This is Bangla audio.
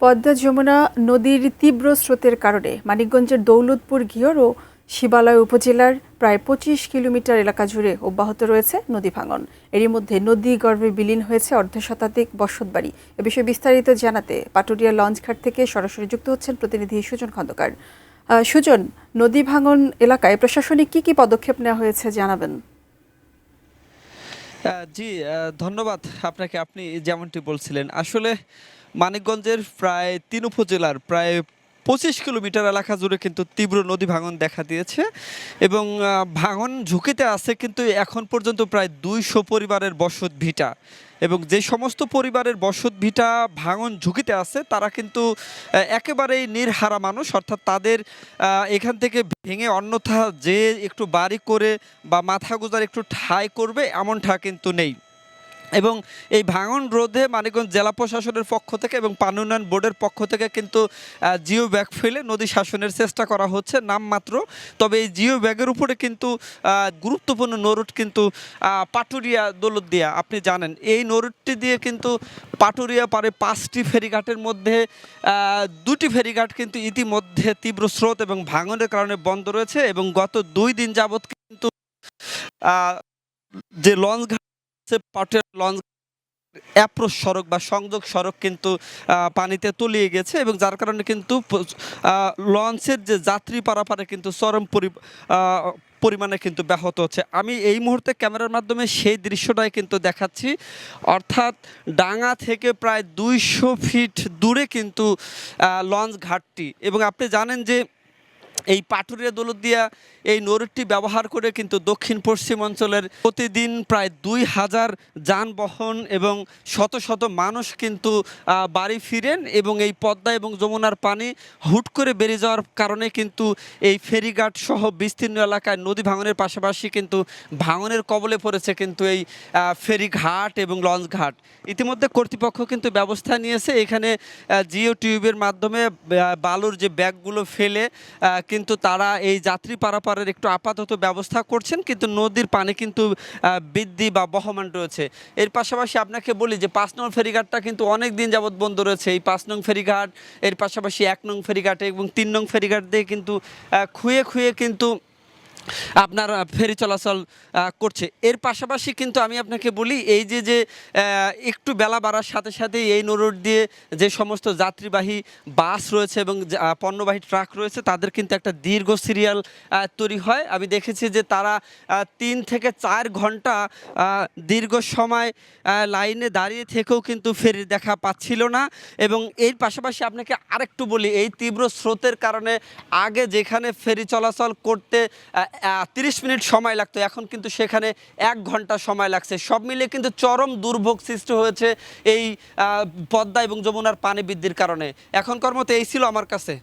পদ্মা যমুনা নদীর তীব্র স্রোতের কারণে মানিকগঞ্জের দৌলতপুর ঘিওর ও শিবালয় উপজেলার প্রায় ২৫ কিলোমিটার এলাকা জুড়ে অব্যাহত রয়েছে নদী ভাঙন। এরই মধ্যে নদী গর্ভে বিলীন হয়েছে অর্ধশতাধিক বসতবাড়ি। এ বিষয়ে বিস্তারিত জানাতে পাটুরিয়া লঞ্চঘাট থেকে সরাসরি যুক্ত হচ্ছেন প্রতিনিধি সুজন খন্দকার। সুজন, নদী ভাঙন এলাকায় প্রশাসনিক কি পদক্ষেপ নেওয়া হয়েছে জানাবেন? জি, ধন্যবাদ আপনাকে। আপনি যেমনটি বলছিলেন, আসলে মানিকগঞ্জের প্রায় ৩ উপজেলার প্রায় ২৫ কিলোমিটার এলাকা জুড়ে কিন্তু তীব্র নদী ভাঙন দেখা দিয়েছে এবং ভাঙন ঝুঁকিতে আছে কিন্তু এখন পর্যন্ত প্রায় ২০০ পরিবারের বসত ভিটা। এবং যে সমস্ত পরিবারের বসত ভিটা ভাঙন ঝুঁকিতে আছে তারা কিন্তু একেবারেই নির্হারা মানুষ, অর্থাৎ তাদের এখান থেকে ভেঙে অন্যথা যে একটু বাড়ি করে বা মাথা গোঁজার একটু ঠাঁই করবে এমনটা কিন্তু নেই। এবং এই ভাঙন রোধে মানিকগঞ্জ জেলা প্রশাসনের পক্ষ থেকে এবং পানি উন্নয়ন বোর্ডের পক্ষ থেকে কিন্তু জিও ব্যাগ ফেলে নদী শাসনের চেষ্টা করা হচ্ছে নামমাত্র। তবে এই জিও ব্যাগের উপরে কিন্তু গুরুত্বপূর্ণ নরুট কিন্তু পাটুরিয়া দৌলতদিয়া, আপনি জানেন এই নরুটটি দিয়ে কিন্তু পাটুরিয়া পারে 5টি ফেরিঘাটের মধ্যে 2টি ফেরিঘাট কিন্তু ইতিমধ্যে তীব্র স্রোত এবং ভাঙনের কারণে বন্ধ রয়েছে এবং গত 2 দিন যাবৎ কিন্তু যে লঞ্চ পাটুরিয়া লঞ্চ অ্যাপ্রোচ সড়ক বা সংযোগ সড়ক কিন্তু পানিতে তলিয়ে গেছে এবং যার কারণে কিন্তু লঞ্চের যে যাত্রী পারাপারে কিন্তু চরম পরিমাণে কিন্তু ব্যাহত হচ্ছে। আমি এই মুহূর্তে ক্যামেরার মাধ্যমে সেই দৃশ্যটাই কিন্তু দেখাচ্ছি, অর্থাৎ ডাঙা থেকে প্রায় 200 ফিট দূরে কিন্তু লঞ্চ ঘাটটি। এবং আপনি জানেন যে এই পাটুরিয়া দৌলতদিয়া এই নদীটি ব্যবহার করে কিন্তু দক্ষিণ পশ্চিম অঞ্চলের প্রতিদিন প্রায় 2000 যানবাহন এবং শত শত মানুষ কিন্তু বাড়ি ফিরেন এবং এই পদ্মা এবং যমুনার পানি হুট করে বেড়ে যাওয়ার কারণে কিন্তু এই ফেরিঘাট সহ বিস্তীর্ণ এলাকায় নদী ভাঙনের পাশাপাশি কিন্তু ভাঙনের কবলে পড়েছে কিন্তু এই ফেরিঘাট এবং লঞ্চ ঘাট। ইতিমধ্যে কর্তৃপক্ষ কিন্তু ব্যবস্থা নিয়েছে, এখানে জিও টিউবের মাধ্যমে বালুর যে ব্যাগগুলো ফেলে কিন্তু তারা এই যাত্রী পারাপারের একটু আপাতত ব্যবস্থা করছেন, কিন্তু নদীর পানি কিন্তু বৃদ্ধি বা বহমান রয়েছে। এর পাশাপাশি আপনাকে বলি যে 5 নং ফেরিঘাটটা কিন্তু অনেক দিন যাবৎ বন্ধ রয়েছে। এই 5 নং ফেরিঘাট, এর পাশাপাশি 1 নং ফেরিঘাট এবং 3 নং ফেরিঘাট দিয়ে কিন্তু খুঁয়ে কিন্তু আপনার ফেরি চলাচল করছে। এর পাশাপাশি কিন্তু আমি আপনাকে বলি এই যে একটু বেলা বাড়ার সাথে সাথে এই নদী দিয়ে যে সমস্ত যাত্রীবাহী বাস রয়েছে এবং পণ্যবাহী ট্রাক রয়েছে তাদের কিন্তু একটা দীর্ঘ সিরিয়াল তৈরি হয়। আমি দেখেছি যে তারা 3 থেকে 4 ঘন্টা দীর্ঘ সময় লাইনে দাঁড়িয়ে থেকেও কিন্তু ফেরি দেখা পাচ্ছিল না। এবং এর পাশাপাশি আপনাকে আরেকটু বলি, এই তীব্র স্রোতের কারণে আগে যেখানে ফেরি চলাচল করতে 30 মিনিট সময় লাগতো এখন কিন্তু সেখানে 1 ঘন্টা সময় লাগছে। সব মিলিয়ে কিন্তু চরম দুর্ভোগ সৃষ্টি হয়েছে এই পদ্মা এবং যমুনার পানি বৃদ্ধির কারণে। এখনকার মতো এই ছিল আমার কাছে।